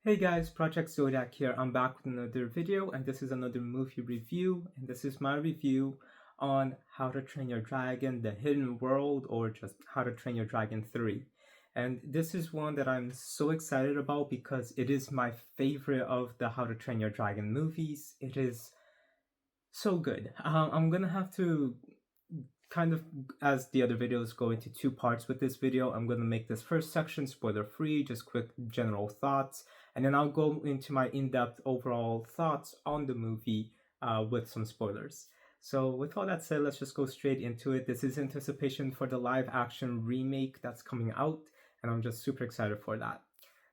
Hey guys, project-zodiac here. I'm back with another video, and this is another movie review, and this is my review on How to Train Your Dragon, The Hidden World, or just How to Train Your Dragon 3. And this is one that I'm so excited about because it is my favorite of the How to Train Your Dragon movies. It is so good. I'm gonna have to kind of, as the other videos, go into two parts with this video. I'm going to make this first section spoiler free, just quick general thoughts, and then I'll go into my in-depth overall thoughts on the movie with some spoilers. So with all that said, let's just go straight into it. This is anticipation for the live action remake that's coming out, and I'm just super excited for that.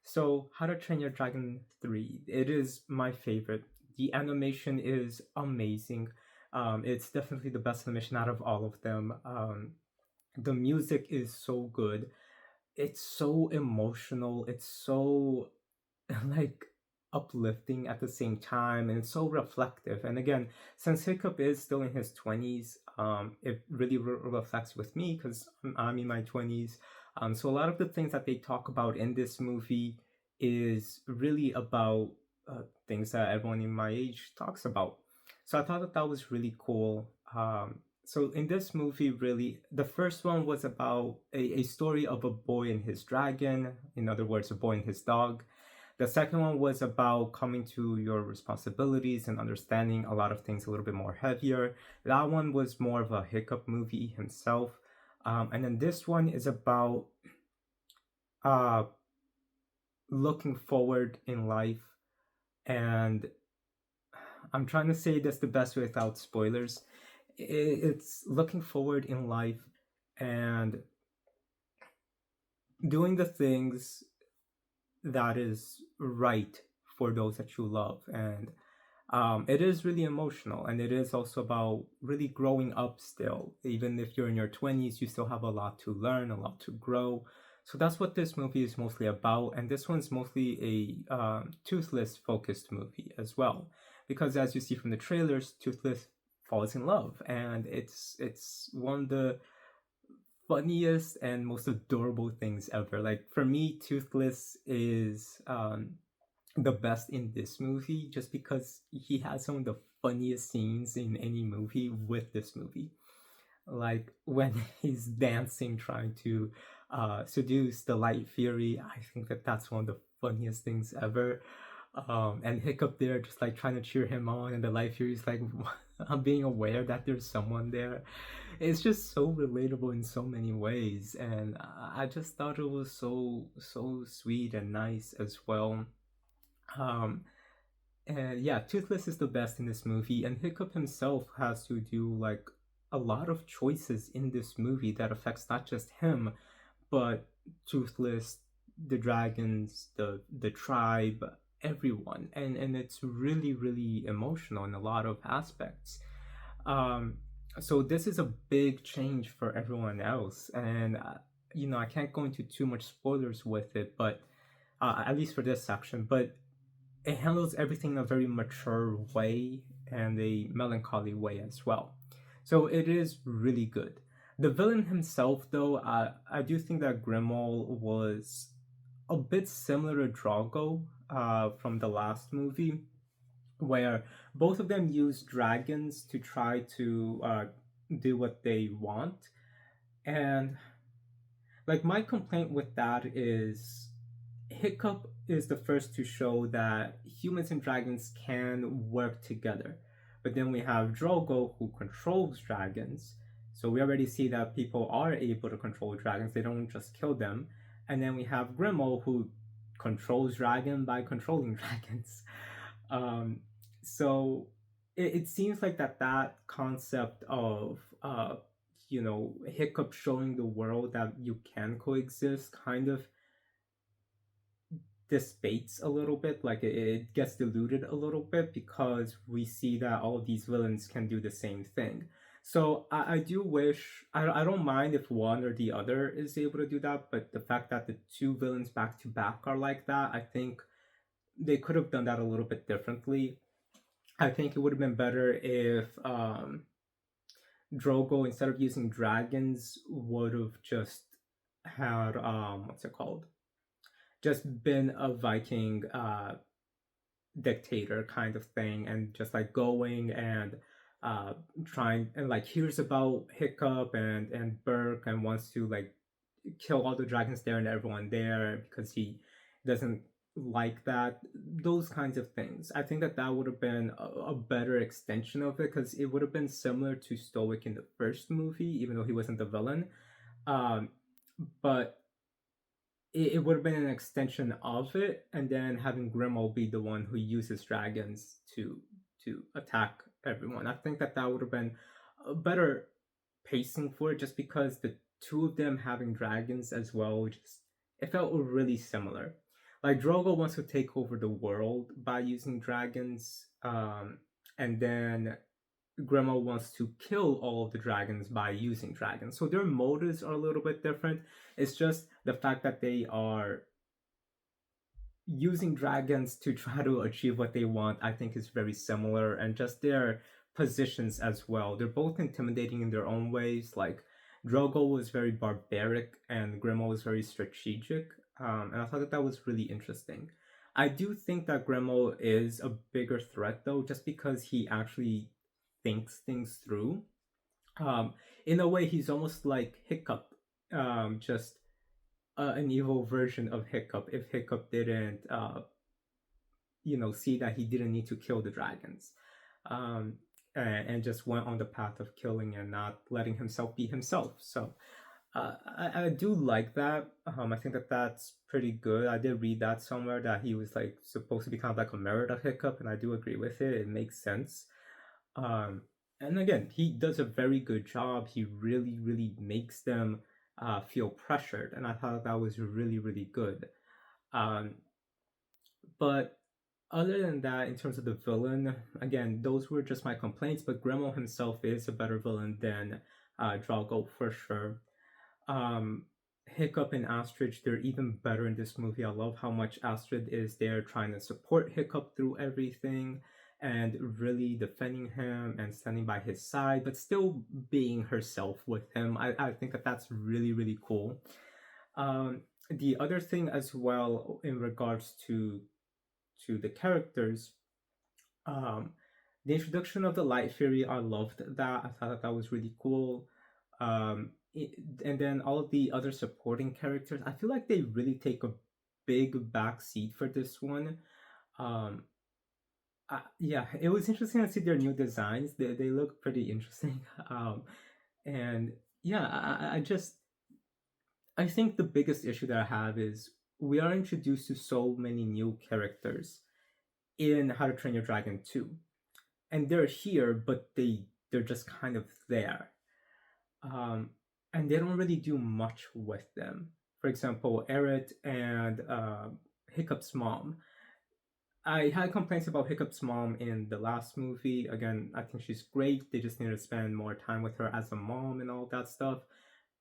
So How to Train Your Dragon 3, it is my favorite. The animation is amazing. It's definitely the best animation out of all of them. The music is so good. It's so emotional. It's so like uplifting at the same time, and it's so reflective. And again, since Hiccup is still in his 20s, it really reflects with me because I'm in my 20s. So a lot of the things that they talk about in this movie is really about things that everyone in my age talks about. So I thought that that was really cool. So in this movie, really, the first one was about a story of a boy and his dragon. In other words, a boy and his dog. The second one was about coming to your responsibilities and understanding a lot of things a little bit more heavier. That one was more of a Hiccup movie himself. And then this one is about uh, looking forward in life. And I'm trying to say this the best way without spoilers. It's looking forward in life and doing the things that is right for those that you love. And it is really emotional, and it is also about really growing up still. Even if you're in your 20s, you still have a lot to learn, a lot to grow. So that's what this movie is mostly about. And this one's mostly a Toothless focused movie as well. Because as you see from the trailers, Toothless falls in love. And it's one of the funniest and most adorable things ever. Like for me, Toothless is the best in this movie just because he has some of the funniest scenes in any movie with this movie. Like when he's dancing trying to seduce the Light Fury, I think that that's one of the funniest things ever. And Hiccup there just like trying to cheer him on, and the Light Fury's like I'm being aware that there's someone there. It's just so relatable in so many ways, and I just thought it was so sweet and nice as well. um and yeah, Toothless is the best in this movie, and Hiccup himself has to do like a lot of choices in this movie that affects not just him, but Toothless, the dragons, the tribe, everyone, and it's really emotional in a lot of aspects. Um, so this is a big change for everyone else, and I can't go into too much spoilers with it, but at least for this section, but it handles everything in a very mature way and a melancholy way as well. So it is really good. The villain himself, though, I do think that Grimmauld was a bit similar to Drago from the last movie, where both of them use dragons to try to do what they want. And like my complaint with that is Hiccup is the first to show that humans and dragons can work together. But then we have Drogo who controls dragons. So we already see that people are able to control dragons, they don't just kill them. And then we have Grimo who controls dragon by controlling dragons. Um, so it seems like that concept of Hiccup showing the world that you can coexist kind of dissipates a little bit, like it gets diluted a little bit because we see that all of these villains can do the same thing. So I do wish, I don't mind if one or the other is able to do that, but the fact that the two villains back to back are like that, I think they could have done that a little bit differently. I think it would have been better if Drogo, instead of using dragons, would have just had what's it called? just been a Viking dictator kind of thing, and just like going and uh trying and like hears about Hiccup and Burke and wants to like kill all the dragons there and everyone there because he doesn't like that. Those kinds of things, I think that that would have been a better extension of it, because it would have been similar to Stoic in the first movie, even though he wasn't the villain. Um but it would have been an extension of it, and then having Grimmel be the one who uses dragons to attack everyone. I think that that would have been a better pacing for it, just because the two of them having dragons as well, just it felt really similar. Like Drogo wants to take over the world by using dragons, and then Grandma wants to kill all of the dragons by using dragons. So their motives are a little bit different. It's just the fact that they are using dragons to try to achieve what they want, I think is very similar, and just their positions as well. They're both intimidating in their own ways. Like Drogo was very barbaric and Grandma was very strategic. And I thought that that was really interesting. I do think that Grandma is a bigger threat though, just because he actually thinks things through. Um, in a way, he's almost like Hiccup, just an evil version of Hiccup. If Hiccup didn't, see that he didn't need to kill the dragons, um, and just went on the path of killing and not letting himself be himself. So I do like that. I think that that's pretty good. I did read that somewhere that he was like supposed to be kind of like a mirror to Hiccup, and I do agree with it. It makes sense. Um, and again, he does a very good job. He really, really makes them feel pressured, and I thought that was really, really good. Um, but other than that, in terms of the villain, again, those were just my complaints. But Gremmel himself is a better villain than Drago for sure. um Hiccup and Astrid, they're even better in this movie. I love how much Astrid is there trying to support Hiccup through everything and really defending him and standing by his side, but still being herself with him. I think that that's really, really cool. The other thing as well in regards to the characters, um, the introduction of the Light Fury, I loved that. I thought that that was really cool. Um, it, and then all of the other supporting characters, I feel like they really take a big back seat for this one. Um, yeah, it was interesting to see their new designs. They look pretty interesting. And yeah, I think the biggest issue that I have is we are introduced to so many new characters in How to Train Your Dragon 2, and they're here, but they're just kind of there, um, and they don't really do much with them. For example, Eret and Hiccup's mom. I had complaints about Hiccup's mom in the last movie. Again, I think she's great. They just need to spend more time with her as a mom and all that stuff.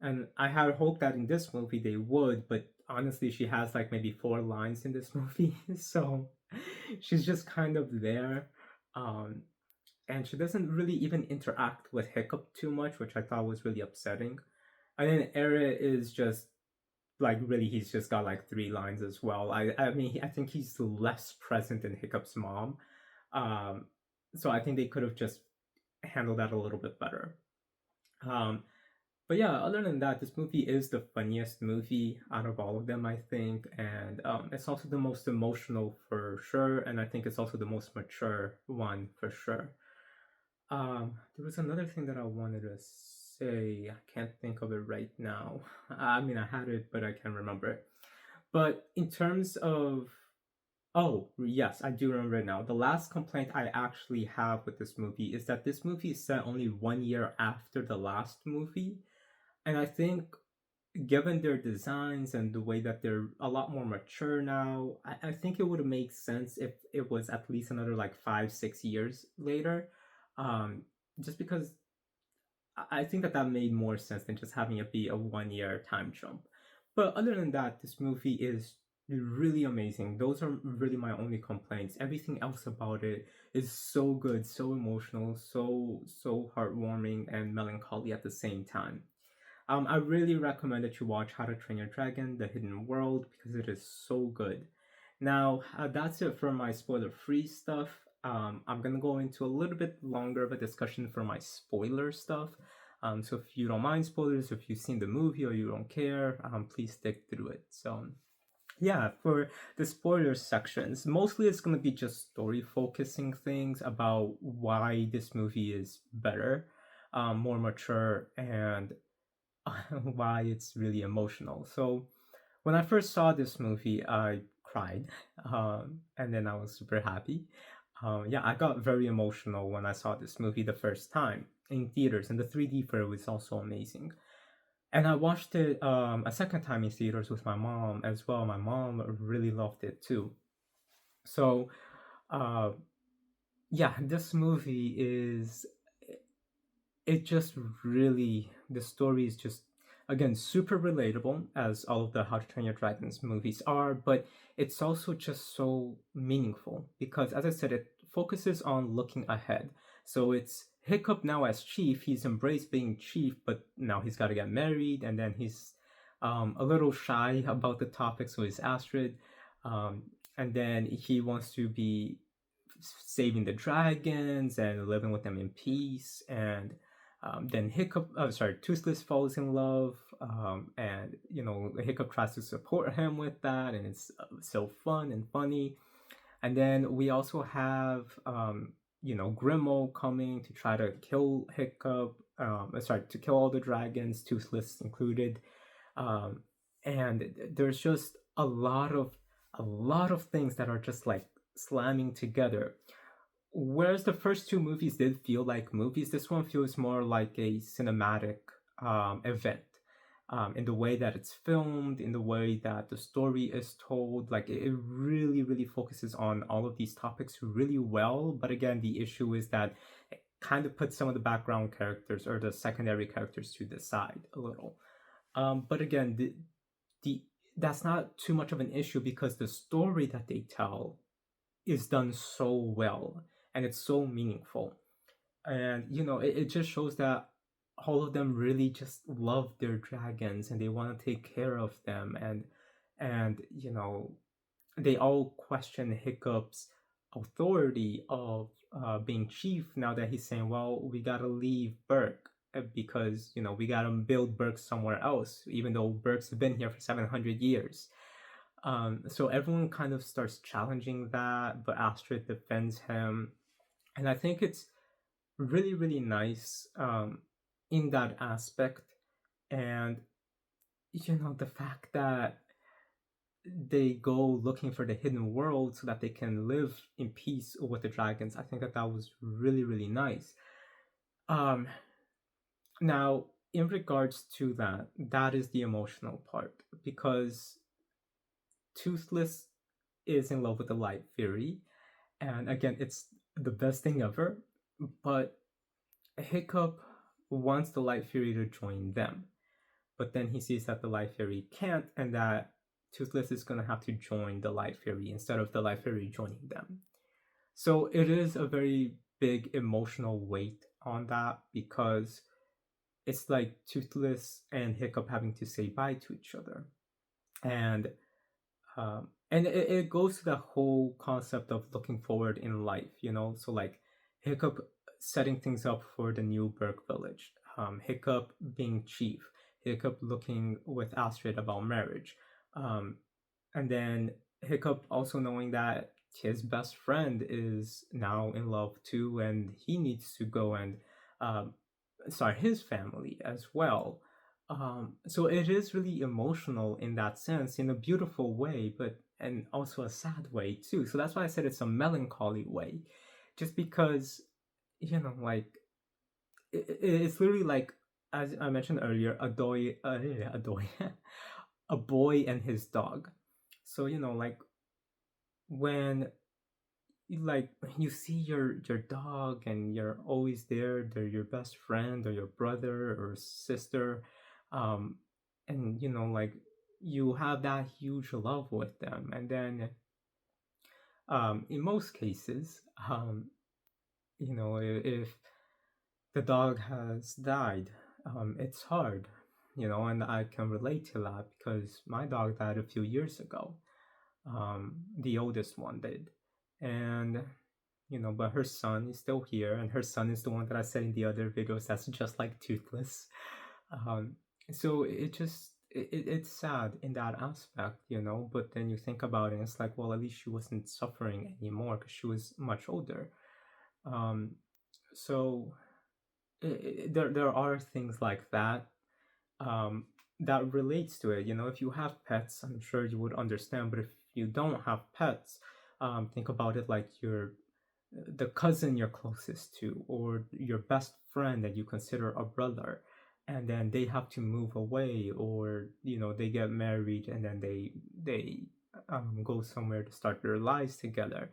And I had hoped that in this movie they would, but honestly, she has like maybe 4 lines in this movie, so she's just kind of there. Um, and she doesn't really even interact with Hiccup too much, which I thought was really upsetting. And then Eret is just like really, he's just got like 3 lines as well. I mean, I think he's less present than Hiccup's mom. Um, so I think they could have just handled that a little bit better. Um, but yeah, other than that, this movie is the funniest movie out of all of them, I think, and it's also the most emotional for sure, and I think it's also the most mature one for sure. There was another thing that I wanted to say. I can't think of it right now. I mean, I had it, but I can't remember it. But in terms of, oh, yes, I do remember it now. The last complaint I actually have with this movie is that this movie is set only 1 year after the last movie. And I think, given their designs and the way that they're a lot more mature now, I think it would have made sense if it was at least another like 5, 6 years later. Um, just because I think that that made more sense than just having it be a 1 year time jump. But other than that, this movie is really amazing. Those are really my only complaints. Everything else about it is so good, so emotional, so heartwarming and melancholy at the same time. I really recommend that you watch How to Train Your Dragon: The Hidden World because it is so good. Now, that's it for my spoiler-free stuff. I'm gonna go into a little bit longer of a discussion for my spoiler stuff. So if you don't mind spoilers, if you've seen the movie or you don't care, please stick through it. So yeah, for the spoiler sections, mostly it's going to be just story focusing things about why this movie is better, more mature, and why it's really emotional. So when I first saw this movie, I cried, and then I was super happy. Yeah, I got very emotional when I saw this movie the first time in theaters, and the 3D for it was also amazing. And I watched it a second time in theaters with my mom as well. My mom really loved it too. So, uh, yeah, this movie is it just really the story is just again super relatable as all of the How to Train Your Dragons movies are, but it's also just so meaningful because as I said, it focuses on looking ahead. So it's Hiccup now as chief, he's embraced being chief, but now he's got to get married, and then he's a little shy about the topic, so he's Astrid, um, and then he wants to be saving the dragons and living with them in peace. And then Toothless falls in love, and Hiccup tries to support him with that, and it's so fun and funny. And then we also have Grimo coming to try to kill Hiccup. To kill all the dragons, Toothless included. Um, and there's just a lot of things that are just like slamming together. Whereas the first two movies did feel like movies, this one feels more like a cinematic event. In the way that it's filmed, in the way that the story is told, like it really, really focuses on all of these topics really well. But again, the issue is that it kind of puts some of the background characters or the secondary characters to the side a little. But again, the that's not too much of an issue because the story that they tell is done so well and it's so meaningful. And it just shows that all of them really just love their dragons and they want to take care of them. And they all question Hiccup's authority of being chief now that he's saying, well, we gotta leave Burke because we gotta build Burke somewhere else, even though Burke's been here for 700 years. So everyone kind of starts challenging that, but Astrid defends him. And I think it's really, really nice in that aspect. And, the fact that they go looking for the hidden world so that they can live in peace with the dragons, I think that that was really, really nice. Um, Now, in regards to that, that is the emotional part because Toothless is in love with the Light Fury, and again, it's the best thing ever. But Hiccup wants the Light Fury to join them, but then he sees that the Light Fury can't, and that Toothless is gonna have to join the Light Fury instead of the Light Fury joining them. So it is a very big emotional weight on that because it's like Toothless and Hiccup having to say bye to each other, and it goes to the whole concept of looking forward in life. So like Hiccup setting things up for the new Burke village, Hiccup being chief, Hiccup looking with Astrid about marriage, um, and then Hiccup also knowing that his best friend is now in love too, and he needs to go and his family as well. So it is really emotional in that sense, in a beautiful way, but and also a sad way too. So that's why I said it's a melancholy way, just because like it's literally like as I mentioned earlier, a boy and his dog. So like when you see your dog and you're always there, they're your best friend or your brother or sister, um and like you have that huge love with them, and then in most cases, if the dog has died, it's hard. and I can relate to that because my dog died a few years ago. The oldest one did. And, but her son is still here, and her son is the one that I said in the other videos that's just like toothless. Um, so it's sad in that aspect, but then you think about it, and it's like, well, at least she wasn't suffering anymore because she was much older. Um, so there are things like that um, that relates to it. If you have pets, I'm sure you would understand. But if you don't have pets, think about it like the cousin you're closest to, or your best friend that you consider a brother, and then they have to move away, or they get married, and then they go somewhere to start their lives together.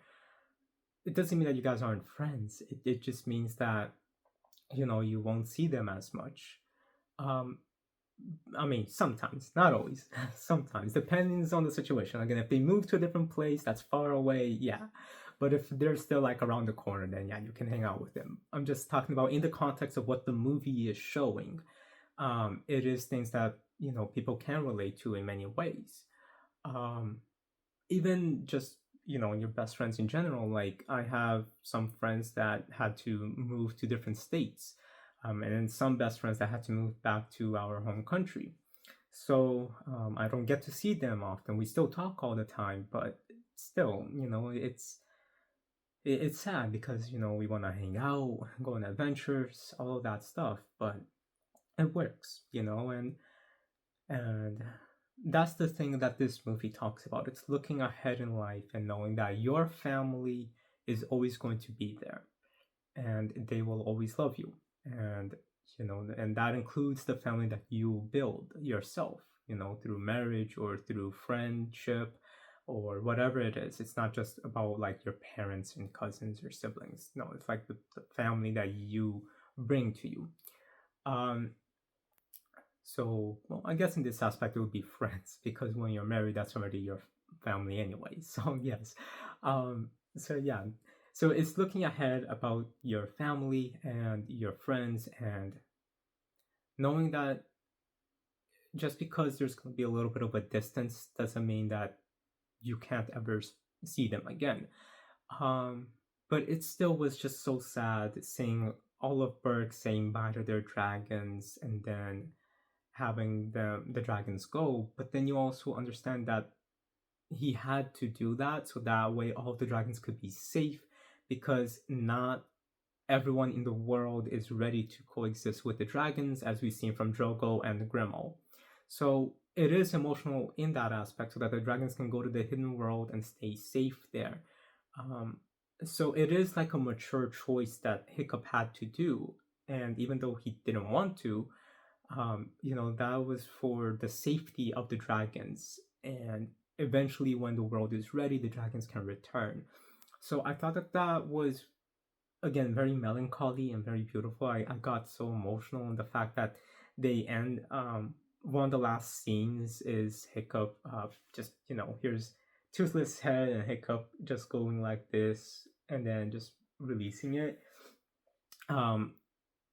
It doesn't mean that you guys aren't friends. It just means that you won't see them as much. Um, I mean, sometimes, not always. Sometimes, depends on the situation. Again, if they move to a different place that's far away, yeah. But if they're still like around the corner, then yeah, you can hang out with them. I'm just talking about in the context of what the movie is showing. It is things that people can relate to in many ways. Um, Even just in your best friends in general, like I have some friends that had to move to different states, and then some best friends that had to move back to our home country. So I don't get to see them often. We still talk all the time, but still, it's sad because we want to hang out, go on adventures, all of that stuff, but it works, and that's the thing that this movie talks about. It's looking ahead in life and knowing that your family is always going to be there and they will always love you. And, and that includes the family that you build yourself, through marriage or through friendship or whatever it is. It's not just about like your parents and cousins or siblings. No, it's like the family that you bring to you. Um, so, well, I guess in this aspect, it would be friends because when you're married, that's already your family anyway. So, yes. So, yeah. So, it's looking ahead about your family and your friends and knowing that just because there's going to be a little bit of a distance doesn't mean that you can't ever see them again. Um, but it still was just so sad seeing all of Berg saying bye to their dragons and then having the dragons go, but then you also understand that he had to do that so that way all of the dragons could be safe because not everyone in the world is ready to coexist with the dragons as we've seen from Drogo and Grimo. So it is emotional in that aspect so that the dragons can go to the hidden world and stay safe there. Um, so it is like a mature choice that Hiccup had to do, and even though he didn't want to, that was for the safety of the dragons. And eventually, when the world is ready, the dragons can return. So I thought that that was, again, very melancholy and very beautiful. I got so emotional in the fact that they end. One of the last scenes is Hiccup, just, here's Toothless Head and Hiccup just going like this and then just releasing it. Um,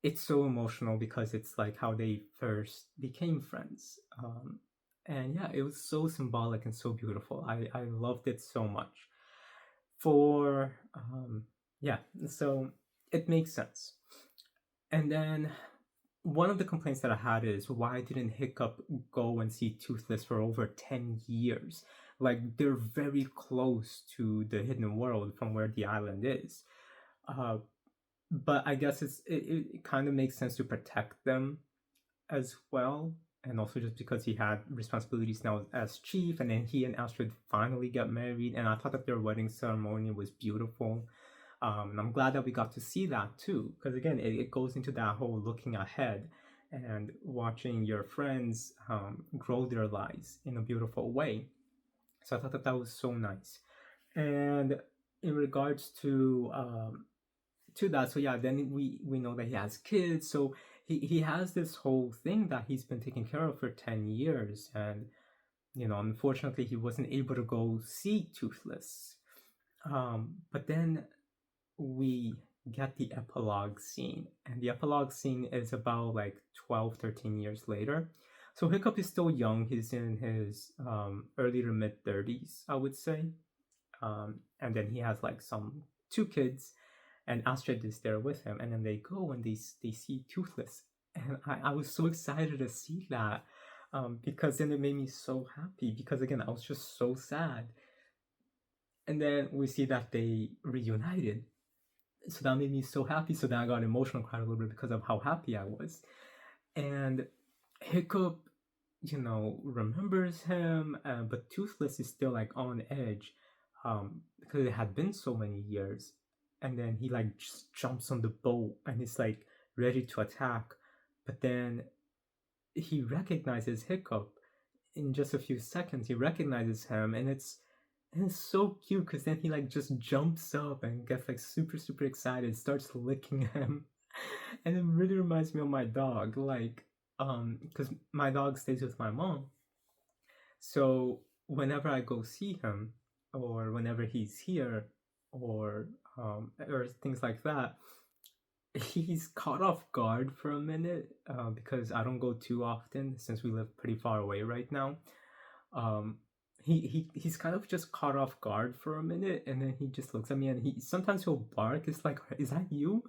it's so emotional because it's like how they first became friends. And yeah, it was so symbolic and so beautiful. I loved it so much. For yeah, so it makes sense. And then one of the complaints that I had is why didn't Hiccup go and see Toothless for over 10 years? Like they're very close to the hidden world from where the island is. Uh, but I guess it kind of makes sense to protect them as well, and also just because he had responsibilities now as chief, and then he and Astrid finally got married, and I thought that their wedding ceremony was beautiful. And I'm glad that we got to see that too, because again, it goes into that whole looking ahead and watching your friends grow their lives in a beautiful way. So I thought that that was so nice. And in regards to that, so yeah, then we know that he has kids, so he has this whole thing that he's been taking care of for 10 years, and unfortunately he wasn't able to go see Toothless. But then we get the epilogue scene, and the epilogue scene is about like 12, 13 years later. So Hiccup is still young. He's in his early to mid 30s, I would say. And then he has like some two kids, and Astrid is there with him. And then they go and they see Toothless, and I was so excited to see that, because then it made me so happy. Because again, I was just so sad, and then we see that they reunited. So that made me so happy. So then I got emotional, cried a little bit because of how happy I was. And Hiccup, remembers him, but Toothless is still like on edge, because it had been so many years. And then he like just jumps on the boat and he's like ready to attack, but then he recognizes Hiccup in just a few seconds. He recognizes him, and it's so cute because then he like just jumps up and gets like super super excited, starts licking him, and it really reminds me of my dog. Like, because my dog stays with my mom, so whenever I go see him, or whenever he's here, or things like that, he's caught off guard for a minute, because I don't go too often since we live pretty far away right now. Um, he's kind of just caught off guard for a minute, and then he just looks at me, and he sometimes he'll bark. It's like, is that you?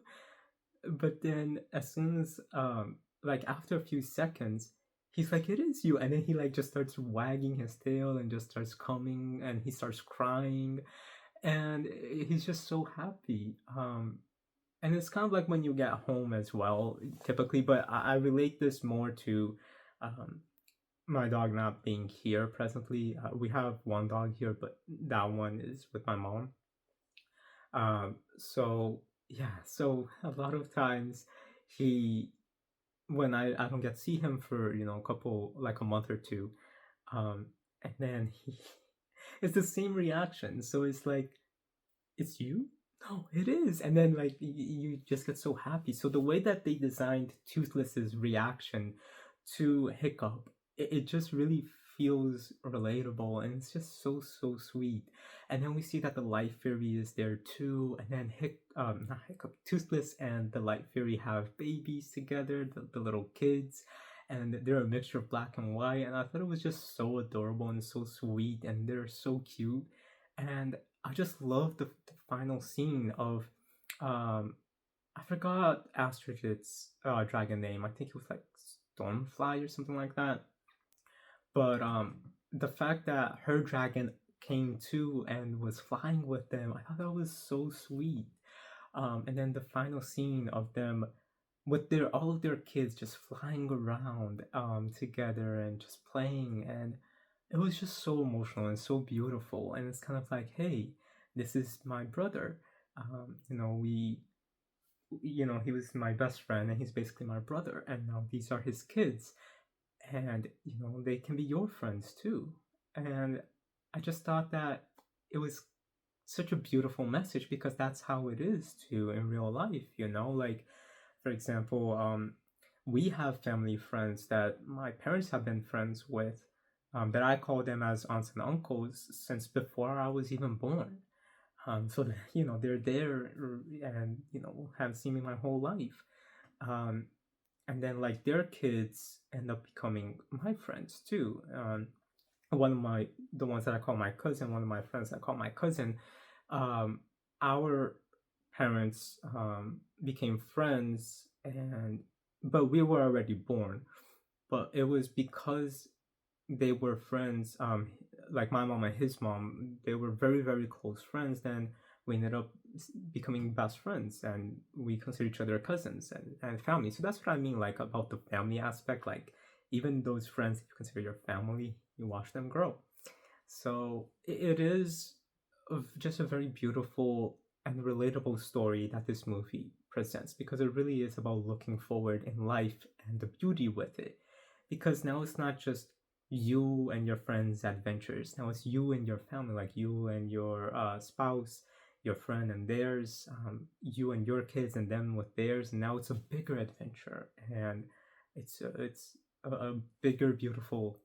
But then as soon as like after a few seconds, he's like, it is you. And then he like just starts wagging his tail and just starts coming, and he starts crying, and he's just so happy. And it's kind of like when you get home as well, typically, but I relate this more to um my dog not being here presently. We have one dog here, but that one is with my mom. So yeah, so a lot of times he, when I don't get to see him for, a couple, like a month or two, um, and then he, it's the same reaction. So it's like, it's you? No, it is. And then like you just get so happy. So the way that they designed Toothless's reaction to Hiccup, it just really feels relatable, and it's just so so sweet. And then we see that the Light Fairy is there too, and then not Hiccup, Toothless and the Light Fairy have babies together, the little kids, and they're a mixture of black and white, and I thought it was just so adorable and so sweet, and they're so cute. And I just love the final scene of, I forgot Astrid's dragon name. I think it was like Stormfly or something like that. But the fact that her dragon came too and was flying with them, I thought that was so sweet. And then the final scene of them with their all of their kids just flying around together and just playing, and it was just so emotional and so beautiful. And it's kind of like, hey, this is my brother. We he was my best friend, and he's basically my brother, and now these are his kids, and they can be your friends too. And I just thought that it was such a beautiful message, because that's how it is too in real life. Like, for example, we have family friends that my parents have been friends with, that I call them as aunts and uncles since before I was even born. So that, they're there, and have seen me my whole life. Um, and then like their kids end up becoming my friends too. One of my the ones that I call my cousin, one of my friends I call my cousin, um, our parents became friends, and but we were already born. But it was because they were friends. Like my mom and his mom, they were very very close friends. Then we ended up becoming best friends, and we consider each other cousins and family. So that's what I mean, like about the family aspect. Like even those friends that you consider your family, you watch them grow. So it is just a very beautiful and relatable story that this movie presents, because it really is about looking forward in life and the beauty with it. Because now it's not just you and your friends' adventures. Now it's you and your family, like you and your spouse, your friend and theirs, you and your kids and them with theirs. And now it's a bigger adventure, and it's a bigger, beautiful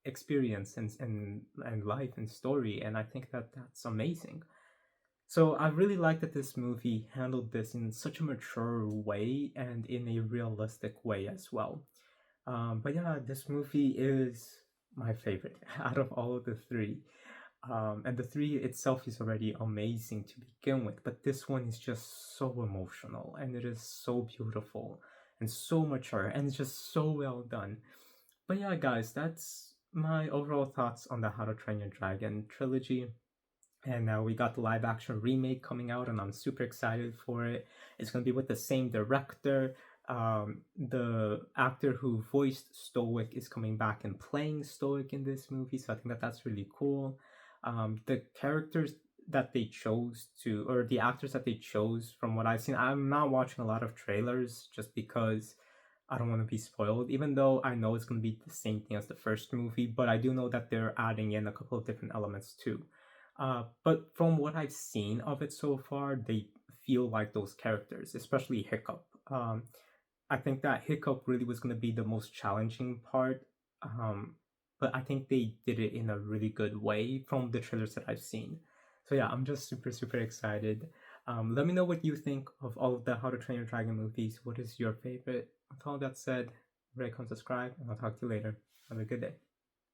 experience and life and story. And I think that that's amazing. So I really like that this movie handled this in such a mature way and in a realistic way as well. But yeah, this movie is my favorite out of all of the three. And the three itself is already amazing to begin with, but this one is just so emotional and it is so beautiful and so mature and it's just so well done. But yeah, guys, that's my overall thoughts on the How to Train Your Dragon trilogy. And now we got the live action remake coming out, and I'm super excited for it. It's going to be with the same director. The actor who voiced Stoic is coming back and playing Stoic in this movie, so I think that that's really cool. The characters that they chose to, or the actors that they chose, from what I've seen, I'm not watching a lot of trailers just because I don't want to be spoiled, even though I know it's going to be the same thing as the first movie, but I do know that they're adding in a couple of different elements too. But from what I've seen of it so far, they feel like those characters, especially Hiccup. I think that Hiccup really was going to be the most challenging part, but I think they did it in a really good way from the trailers that I've seen. So yeah, I'm just super, super excited. Let me know what you think of all of the How to Train Your Dragon movies. What is your favorite? With all that said, rate, comment, subscribe, and I'll talk to you later. Have a good day.